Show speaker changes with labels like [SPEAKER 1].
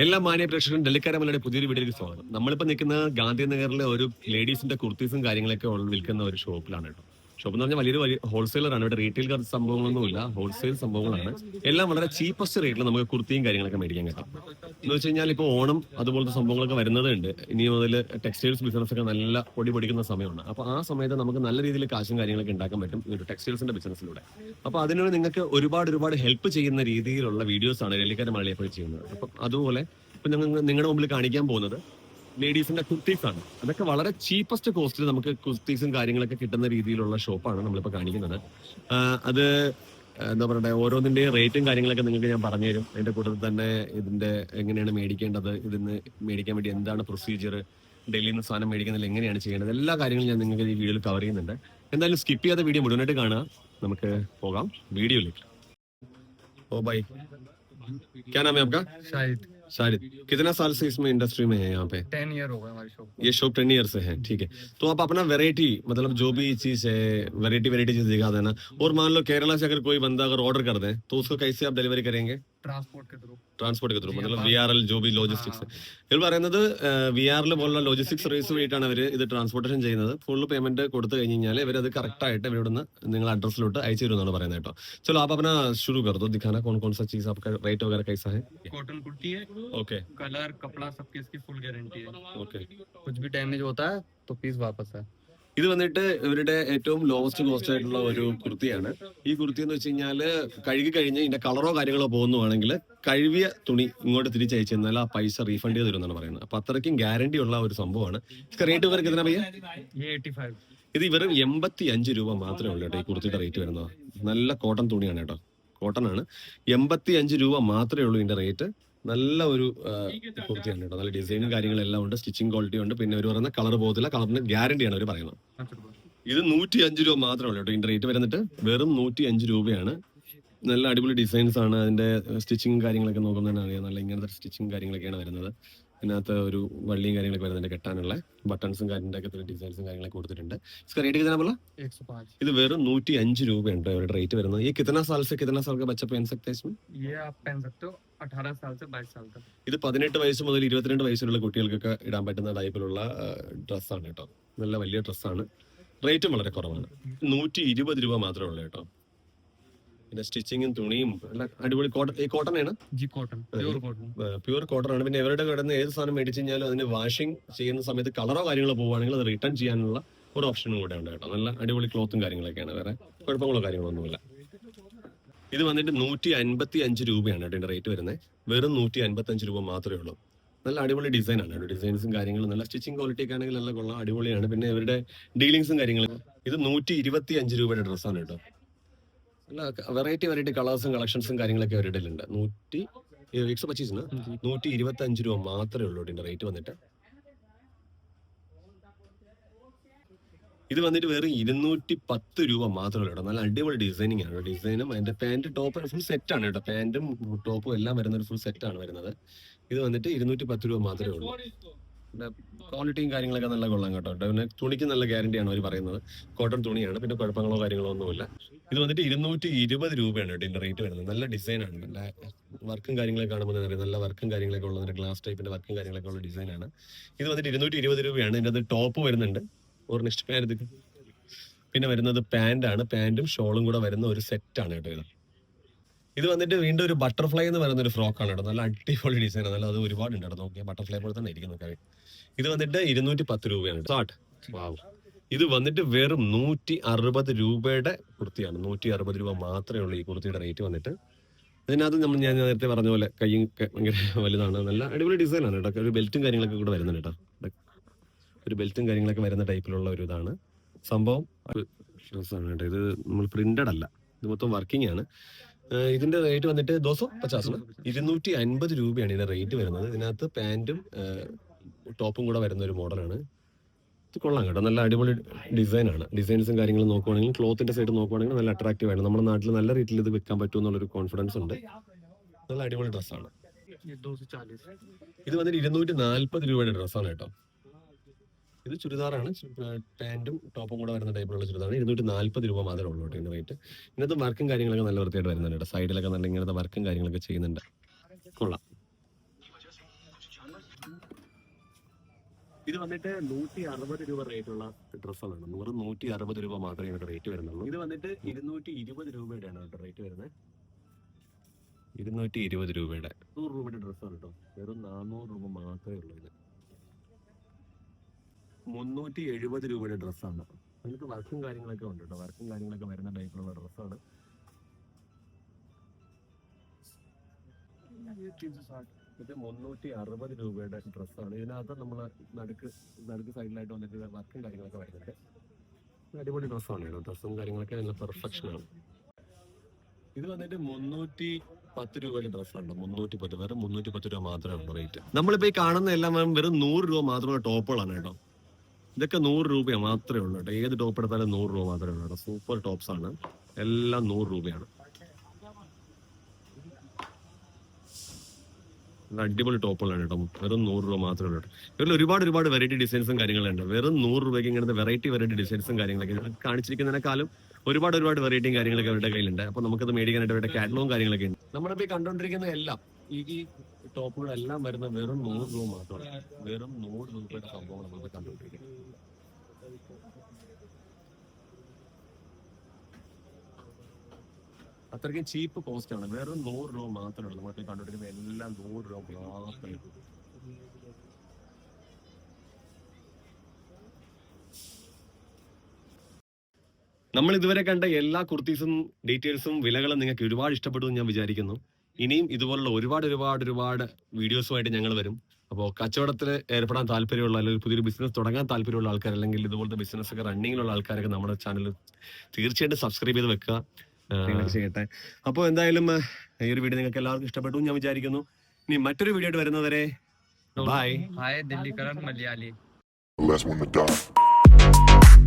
[SPEAKER 1] എല്ലാ മാന്യ പ്രേക്ഷകരും ഡൽഹിക്കാര മലയുടെ പുതിയൊരു വീഡിയോയിലേക്ക് സ്വാഗതം. നമ്മളിപ്പോൾ നിൽക്കുന്ന ഗാന്ധിനഗറിലെ ഒരു ലേഡീസിന്റെ കുർത്തീസും കാര്യങ്ങളൊക്കെ വിൽക്കുന്ന ഒരു ഷോപ്പിലാണ് കേട്ടോ. ഷോപ്പ് എന്ന് പറഞ്ഞാൽ വലിയ ഹോൾസെയിലറാണ്. ഇവിടെ റീറ്റെയിൽ സംഭവങ്ങളൊന്നുമില്ല, ഹോൾസെയിൽ സംഭവങ്ങളാണ്. എല്ലാം വളരെ ചീപ്പസ്റ്റ് റേറ്റിൽ നമുക്ക് കുർത്തിയും കാര്യങ്ങളൊക്കെ മേടിക്കാൻ കിട്ടും. എന്ന് വെച്ച് കഴിഞ്ഞാൽ ഇപ്പോൾ ഓണം അതുപോലത്തെ സംഭവങ്ങളൊക്കെ വരുന്നതുണ്ട്. ഇനി മുതൽ ടെക്സ്റ്റൈൽസ് ബിസിനസ് ഒക്കെ നല്ല പൊടി പൊടിക്കുന്ന സമയമാണ്. അപ്പോൾ ആ സമയത്ത് നമുക്ക് നല്ല രീതിയിൽ കാശും കാര്യങ്ങളൊക്കെ ഉണ്ടാക്കാൻ പറ്റും ഈ ഒരു ടെക്സ്റ്റൈൽസിന്റെ ബിസിനസ്സിലൂടെ. അപ്പോൾ അതിനോട് നിങ്ങൾക്ക് ഒരുപാട് ഹെൽപ്പ് ചെയ്യുന്ന രീതിയിലുള്ള വീഡിയോസ് ആണ് ഡൽഹിക്കാര മലയാളിയെ ചെയ്യുന്നത്. അപ്പം അതുപോലെ ഇപ്പം നിങ്ങളുടെ മുമ്പിൽ കാണിക്കാൻ പോകുന്നത് ലേഡീസിന്റെ കുർത്തീസ് ആണ്. അതൊക്കെ വളരെ ചീപ്പസ്റ്റ് കോസ്റ്റിൽ നമുക്ക് കുർത്തീസും കാര്യങ്ങളൊക്കെ കിട്ടുന്ന രീതിയിലുള്ള ഷോപ്പാണ് നമ്മളിപ്പോൾ കാണിക്കുന്നത്. അത് എന്താ പറയുക, ഓരോന്നിന്റെയും റേറ്റും കാര്യങ്ങളൊക്കെ നിങ്ങൾക്ക് ഞാൻ പറഞ്ഞുതരും. അതിന്റെ കൂട്ടത്തിൽ തന്നെ ഇതിന്റെ എങ്ങനെയാണ് മേടിക്കേണ്ടത്, ഇതിന് മേടിക്കാൻ വേണ്ടി എന്താണ് പ്രൊസീജിയർ, ഡൽഹിയിൽ നിന്ന് സാധനം മേടിക്കുന്നതിൽ എങ്ങനെയാണ് ചെയ്യേണ്ടത്, എല്ലാ കാര്യങ്ങളും ഞാൻ നിങ്ങൾക്ക് ഈ വീഡിയോയിൽ കവർ ചെയ്യുന്നുണ്ട്. എന്തായാലും സ്കിപ്പ് ചെയ്യാത്ത വീഡിയോ മുഴുവനായിട്ട് കാണുക. നമുക്ക് പോകാം വീഡിയോയിലേക്ക്. ഓ ബൈ, क्या नाम है आपका? शाहिद। कितना साल से इसमें इंडस्ट्री में है यहाँ पे?
[SPEAKER 2] 10 ईयर हो गए हमारी शॉप।
[SPEAKER 1] ये शॉप 10 ईयर से है, ठीक है। तो आप अपना वैरायटी, मतलब जो भी चीज है वैरायटी चीज दिखा देना। और मान लो केरला से अगर कोई बंदा अगर ऑर्डर कर दे तो उसको कैसे आप डिलीवरी करेंगे?
[SPEAKER 2] ट्रांसपोर्ट के थ्रू
[SPEAKER 1] मतलब VRL जो भी ലോജിസ്റ്റിക്സ് ഇവർ പറയുന്നത് VRL പോലുള്ള ലോജിസ്റ്റിക്സ് സർവീസ് വഴിയിട്ടാണ് അവർ ഇത് ട്രാൻസ്പോർട്ടേഷൻ ചെയ്യുന്നത്. ഫുൾ പേയ്മെന്റ് കൊടുത്തു കഴിഞ്ഞ് കഴിഞ്ഞാൽ ഇവരത് കറക്റ്റ് ആയിട്ട് ഇവിടുന്ന് നിങ്ങൾ അഡ്രസ്സിലോട്ട് അയച്ചു തരുമെന്നാണ് പറയുന്നത് കേട്ടോ. चलो आप अपना शुरू कर दो, दिखाना कौन कौन सा चीज आपका रेट वगैरह कैसा है.
[SPEAKER 2] कॉटन कुर्ती है,
[SPEAKER 1] ओके,
[SPEAKER 2] कलर कपड़ा सबकी इसकी फुल गारंटी है।
[SPEAKER 1] ओके।
[SPEAKER 2] कुछ भी डैमेज होता है तो पीस वापस है।
[SPEAKER 1] ഇത് വന്നിട്ട് ഇവരുടെ ഏറ്റവും ലോവസ്റ്റ് കോസ്റ്റ് ആയിട്ടുള്ള ഒരു കുർത്തിയാണ്. ഈ കുർത്തി എന്ന് വെച്ച് കഴിഞ്ഞാല് കഴുകി കഴിഞ്ഞ് ഇതിന്റെ കളറോ കാര്യങ്ങളോ പോകുന്നതാണെങ്കിൽ കഴുകിയ തുണി ഇങ്ങോട്ട് തിരിച്ചയച്ചു തന്നാൽ ആ പൈസ റീഫണ്ട് ചെയ്ത് തരുമെന്നാണ് പറയുന്നത്. അപ്പൊ അത്രയ്ക്കും ഗ്യാരണ്ടി ഉള്ള ഒരു സംഭവമാണ്. റേറ്റ് വരെ എത്ര പയ്യ? ഇത് വെറും 85 രൂപ മാത്രമേ ഉള്ളൂ കേട്ടോ ഈ കുർത്തിയുടെ റേറ്റ് വരുന്നത്. നല്ല കോട്ടൺ തുണിയാണ് കേട്ടോ, കോട്ടൺ ആണ്. 85 രൂപ മാത്രമേ ഉള്ളൂ ഇതിന്റെ റേറ്റ്. നല്ല ഒരു കുർത്തിയാണ് കേട്ടോ. നല്ല ഡിസൈനും കാര്യങ്ങളെല്ലാം ഉണ്ട്, സ്റ്റിച്ചിങ് ക്വാളിറ്റി ഉണ്ട്. പിന്നെ അവർ പറയുന്ന കളർ പോകത്തില്ല, കളറിന് ഗ്യാരണ്ടിയാണ് അവർ പറയുന്നത്. ഇത് 105 രൂപ മാത്രമേ ഉള്ളൂ കേട്ടോ. ഇതിന്റെ റേറ്റ് വരുന്നിട്ട് വെറും 105 രൂപയാണ്. നല്ല അടിപൊളി ഡിസൈൻസ് ആണ്. അതിന്റെ സ്റ്റിച്ചിങ് കാര്യങ്ങളൊക്കെ നോക്കുന്നതിന് അറിയാം. നല്ല ഇങ്ങനത്തെ സ്റ്റിച്ചിങ് കാര്യങ്ങളൊക്കെയാണ് വരുന്നത്. ഇതിനകത്ത് ഒരു വള്ളിയും കാര്യങ്ങളൊക്കെ വരുന്നുണ്ട് കെട്ടാനുള്ള. ബട്ടൺസും കാര്യങ്ങളൊക്കെ ഡിസൈൻസും കാര്യങ്ങളൊക്കെ കൊടുത്തിട്ടുണ്ട്. റേറ്റ് कितना बोला?
[SPEAKER 2] 105।
[SPEAKER 1] ഇത് വെറും 105 രൂപയുണ്ട് അവരുടെ റേറ്റ് വരുന്നത്. ഈ कितना साल से कितना साल का बच्चा पहन सकते हैं इसमें?
[SPEAKER 2] ये आप पहन सकते हो 18 साल से 22 साल तक।
[SPEAKER 1] ഇത് 18 വയസ്സ് മുതൽ 22 വയസ്സുള്ള കുട്ടികൾക്കൊക്കെ ഇടാൻ പറ്റുന്ന ടൈപ്പിലുള്ള ഡ്രസ്സാണ് കേട്ടോ. നല്ല വലിയ ഡ്രസ്സാണ്. റേറ്റും വളരെ കുറവാണ്. 120 രൂപ മാത്രമേ ഉള്ളൂ കേട്ടോ. പിന്നെ സ്റ്റിച്ചിങ്ങും തുണിയും എല്ലാം അടിപൊളി കോട്ടൺ ആണ്. പ്യൂർ കോട്ടൺ ആണ്. പിന്നെ ഇവരുടെ കിടന്ന് ഏത് സാധനം മേടിച്ചു കഴിഞ്ഞാലും അതിന് വാഷിംഗ് ചെയ്യുന്ന സമയത്ത് കളറോ കാര്യങ്ങളോ പോവുകയാണെങ്കിൽ അത് റിട്ടേൺ ചെയ്യാനുള്ള ഒരു ഓപ്ഷനും കൂടെ ഉണ്ട് കേട്ടോ. നല്ല അടിപൊളി ക്ലോത്തും കാര്യങ്ങളൊക്കെയാണ്, വേറെ കുഴപ്പങ്ങളോ കാര്യങ്ങളൊന്നുമില്ല. ഇത് വന്നിട്ട് 155 രൂപയാണ് കേട്ടോ ഇതിന്റെ റേറ്റ് വരുന്നത്. വെറും 155 രൂപ മാത്രമേ ഉള്ളൂ. നല്ല അടിപൊളി ഡിസൈൻ ആണ്. ഡിസൈൻസും കാര്യങ്ങളും നല്ല സ്റ്റിച്ചിങ് ക്വാളിറ്റി ഒക്കെ ആണെങ്കിൽ നല്ല കൊള്ളാം, അടിപൊളിയാണ്. പിന്നെ ഇവരുടെ ഡീലിങ്സും കാര്യങ്ങളും. ഇത് 125 രൂപയുടെ ഡ്രസ്സാണ് കേട്ടോ. നല്ല വെറൈറ്റി കളേഴ്സും കളക്ഷൻസും കാര്യങ്ങളൊക്കെ അവരുടെ ഉണ്ട്. 125 രൂപ മാത്രമേ ഉള്ളൂ ഇതിന്റെ റേറ്റ് വന്നിട്ട്. ഇത് വന്നിട്ട് വേറെ 210 രൂപ മാത്രമല്ല കേട്ടോ. നല്ല അടിപൊളി ഡിസൈനിങ് ആണ്. ഡിസൈനും അതിന്റെ പാന്റ് ടോപ്പ് ഫുൾ സെറ്റ് ആണ് കേട്ടോ. പാന്റും ടോപ്പും എല്ലാം വരുന്ന ഒരു ഫുൾ സെറ്റ് ആണ് വരുന്നത്. ഇത് വന്നിട്ട് 210 രൂപ മാത്രമേ ഉള്ളൂ. ക്വാളിറ്റിയും കാര്യങ്ങളൊക്കെ നല്ല കൊള്ളാം കേട്ടോ. പിന്നെ തുണിക്ക് നല്ല ഗ്യാരണ്ടിയാണ് അവർ പറയുന്നത്. കോട്ടൺ തുണിയാണ്, പിന്നെ കുഴപ്പങ്ങളോ കാര്യങ്ങളോ ഒന്നുമില്ല. ഇത് വന്നിട്ട് 220 രൂപയാണ് കേട്ടോ ഇതിന്റെ റേറ്റ് വരുന്നത്. നല്ല ഡിസൈനാണ്. നല്ല വർക്കും കാര്യങ്ങളൊക്കെ കാണുമ്പോൾ അറിയാം. നല്ല വർക്കും കാര്യങ്ങളൊക്കെ ഉള്ളത്, ഗ്ലാസ് ടൈപ്പിന്റെ വർക്കും കാര്യങ്ങളൊക്കെ ഉള്ള ഡിസൈനാണ്. ഇത് വന്നിട്ട് 220 രൂപയാണ്. ഇതിൻ്റെ അത് ടോപ്പ് വരുന്നുണ്ട്, ഒരു നെക്സ്റ്റ് പാൻറ്. പിന്നെ വരുന്നത് പാൻറ്റാണ്. പാൻറ്റും ഷോളും കൂടെ വരുന്ന ഒരു സെറ്റാണ് കേട്ടോ. ഇത് വന്നിട്ട് വീണ്ടും ഒരു ബട്ടർഫ്ലൈ എന്ന് പറയുന്ന ഒരു ഫ്രോക്കാണ് കേട്ടോ. നല്ല അടിപൊളി ഡിസൈനാണ്. നല്ല അത് ഒരുപാടുണ്ട് കേട്ടോ. നോക്കിയാൽ ബട്ടർഫ്ലൈ പോലെ തന്നെ ഇരിക്കുന്ന. ഇത് വന്നിട്ട് 210 രൂപയാണ്. ഇത് വന്നിട്ട് വെറും 160 രൂപയുടെ കുർത്തിയാണ്. 160 രൂപ മാത്രമേ ഉള്ളൂ ഈ കുർത്തിയുടെ റേറ്റ് വന്നിട്ട്. അതിനകത്ത് ഞാൻ നേരത്തെ പറഞ്ഞ പോലെ കൈയും ഭയങ്കര വലുതാണ്. നല്ല അടിപൊളി ഡിസൈനാണ് കേട്ടോ. ഒരു ബെൽറ്റും കാര്യങ്ങളൊക്കെ കൂടെ വരുന്നുണ്ട് കേട്ടോ. ഒരു ബെൽറ്റും കാര്യങ്ങളൊക്കെ വരുന്ന ടൈപ്പിലുള്ള ഒരു ഇതാണ് സംഭവം. ഡ്രസ്സാണ് കേട്ടോ. ഇത് നമ്മൾ പ്രിന്റഡ് അല്ല, ഇത് മൊത്തം വർക്കിംഗ് ആണ്. ഇതിന്റെ റേറ്റ് വന്നിട്ട് 250 രൂപയാണ് ഇതിന്റെ റേറ്റ് വരുന്നത്. ഇതിനകത്ത് പാൻറ്റും ടോപ്പും കൂടെ വരുന്ന ഒരു മോഡലാണ്. ഇത് കൊള്ളാം കേട്ടോ. നല്ല അടിപൊളി ഡിസൈനാണ്. ഡിസൈൻസും കാര്യങ്ങളും നോക്കുവാണെങ്കിൽ, ക്ലോത്തിന്റെ സൈഡ് നോക്കുവാണെങ്കിൽ നല്ല അട്രാക്റ്റീവ് ആണ്. നമ്മുടെ നാട്ടിൽ നല്ല റേറ്റിൽ ഇത് വിൽക്കാൻ പറ്റും എന്നുള്ളൊരു കോൺഫിഡൻസ് ഉണ്ട്. നല്ല അടിപൊളി ഡ്രസ്സാണ്. ഇത് വന്നിട്ട് 240 രൂപയുടെ ഡ്രസ്സാണ് കേട്ടോ. ഇത് ചുരിദാറാണ്. പാൻറ്റും ടോപ്പും കൂടെ വരുന്ന ടൈപ്പിലുള്ള ചുരിദാറാണ്. 240 രൂപ മാത്രമേ ഉള്ളൂ കേട്ടോ ഇതിന്റെ റേറ്റ്. ഇന്നത്തെ വർക്കും കാര്യങ്ങളൊക്കെ നല്ല വൃത്തിയായിട്ട് വരുന്നുണ്ട് കേട്ടോ. സൈഡിലൊക്കെ നല്ല ഇങ്ങനത്തെ വർക്കും കാര്യങ്ങളൊക്കെ ചെയ്യുന്നുണ്ട്. കൊള്ളാം. ഇത് വന്നിട്ട് 160 രൂപ റേറ്റ് ഉള്ള ഡ്രസ്സാണ്. 160 രൂപ മാത്രമേ ഇതിന്റെ റേറ്റ് വരുന്നുള്ളൂ. ഇത് വന്നിട്ട് 220 രൂപയുടെയാണ് കേട്ടോ റേറ്റ് വരുന്നത്. 220 രൂപയുടെ 100 രൂപയുടെ ഡ്രസ്സാണ് കേട്ടോ. വെറും 400 രൂപ മാത്രമേ ഉള്ളൂ. ഇത് 370 രൂപയുടെ ഡ്രസ്സാണ്. നിങ്ങൾക്ക് വർക്കും കാര്യങ്ങളൊക്കെ ഉണ്ട് കേട്ടോ. വർക്കും കാര്യങ്ങളൊക്കെ വരുന്ന ടൈപ്പിലുള്ള ഡ്രസ്സാണ്. ഇത് 360 രൂപയുടെ ഡ്രസ്സാണ്. ഇതിനകത്ത് നമ്മൾ നടുക്ക് സൈഡിലായിട്ട് വന്നിട്ട് വർക്കും കാര്യങ്ങളൊക്കെ വരുന്നുണ്ട്. അടിപൊളി ഡ്രസ്സാണ് കേട്ടോ. ഡ്രസ്സും കാര്യങ്ങളൊക്കെ നല്ല പെർഫെക്ഷൻ ആണ്. ഇത് വന്നിട്ട് 310 രൂപയുടെ ഡ്രസ്സാണ്. 310 വെറും 310 രൂപ മാത്രമേ ഉള്ളൂ റേറ്റ്. നമ്മളിപ്പോ ഈ കാണുന്ന എല്ലാം വെറും 100 രൂപ മാത്രമുള്ള ടോപ്പുകളാണ് കേട്ടോ. ഇതൊക്കെ 100 രൂപ മാത്രമേ ഉള്ളൂ കേട്ടോ. ഏത് ടോപ്പ് എടുത്താലും 100 രൂപ മാത്രമേ ഉള്ളൂ കേട്ടോ. സൂപ്പർ ടോപ്സ് ആണ് എല്ലാം. 100 രൂപയാണ്. അടിപൊളി ടോപ്പുകളാണ് കേട്ടോ. വെറും 100 രൂപ മാത്രമേ ഉള്ളൂ. ഇതിൽ ഒരുപാട് വെറൈറ്റി ഡിസൈൻസും കാര്യങ്ങളുണ്ട്. വെറും 100 രൂപയ്ക്ക് ഇങ്ങനത്തെ വെറൈറ്റി ഡിസൈൻസും കാര്യങ്ങളൊക്കെ കാണിച്ചിരിക്കുന്നതിനേക്കാളും ഒരുപാട് കാര്യങ്ങളൊക്കെ അവരുടെ കയ്യിലുണ്ട്. അപ്പൊ നമുക്കത് മേടിക്കാനായിട്ട് അവരുടെ കാറ്റലോഗും കാര്യങ്ങളൊക്കെ ഉണ്ട്. നമ്മളിപ്പോ കണ്ടുകൊണ്ടിരിക്കുന്ന എല്ലാം ഈ ടോപ്പുകളെല്ലാം വരുന്ന വെറും 100 രൂപ മാത്രമാണ്. വെറും 100 രൂപയുടെ സംഭവം നമ്മളിപ്പോ കണ്ടുകൊണ്ടിരിക്കുന്നത്. അത്രയ്ക്കും ചീപ്പ് കോസ്റ്റ് ആണ്. വെറും 100 രൂപ മാത്രമേ ഉള്ളൂ. നമ്മളിപ്പോ കണ്ടുകൊണ്ടിരിക്കുന്ന എല്ലാം 100 രൂപ മാത്രമേ. നമ്മൾ ഇതുവരെ കണ്ട എല്ലാ കുർത്തീസും ഡീറ്റെയിൽസും വിലകളും നിങ്ങൾക്ക് ഒരുപാട് ഇഷ്ടപ്പെട്ടു എന്ന് ഞാൻ വിചാരിക്കുന്നു. ഇനിയും ഇതുപോലുള്ള ഒരുപാട് വീഡിയോസുമായിട്ട് ഞങ്ങൾ വരും. അപ്പോൾ കച്ചവടത്തിൽ ഏർപ്പെടാൻ താല്പര്യമുള്ള അല്ലെങ്കിൽ പുതിയൊരു ബിസിനസ് തുടങ്ങാൻ താല്പര്യമുള്ള ആൾക്കാർ, അല്ലെങ്കിൽ ഇതുപോലത്തെ ബിസിനസ് ഒക്കെ റണ്ണിങ്ങിലുള്ള ആൾക്കാരൊക്കെ നമ്മുടെ ചാനൽ തീർച്ചയായിട്ടും സബ്സ്ക്രൈബ് ചെയ്ത് വെക്കുക ചെയ്യട്ടെ. അപ്പോൾ എന്തായാലും ഈ ഒരു വീഡിയോ നിങ്ങൾക്ക് എല്ലാവർക്കും ഇഷ്ടപ്പെട്ടു ഞാൻ വിചാരിക്കുന്നു. ഇനി മറ്റൊരു വീഡിയോ ആയിട്ട് വരുന്നവരെ bye.
[SPEAKER 2] Hi Delhi Karan Malayali.
[SPEAKER 3] The last one to die.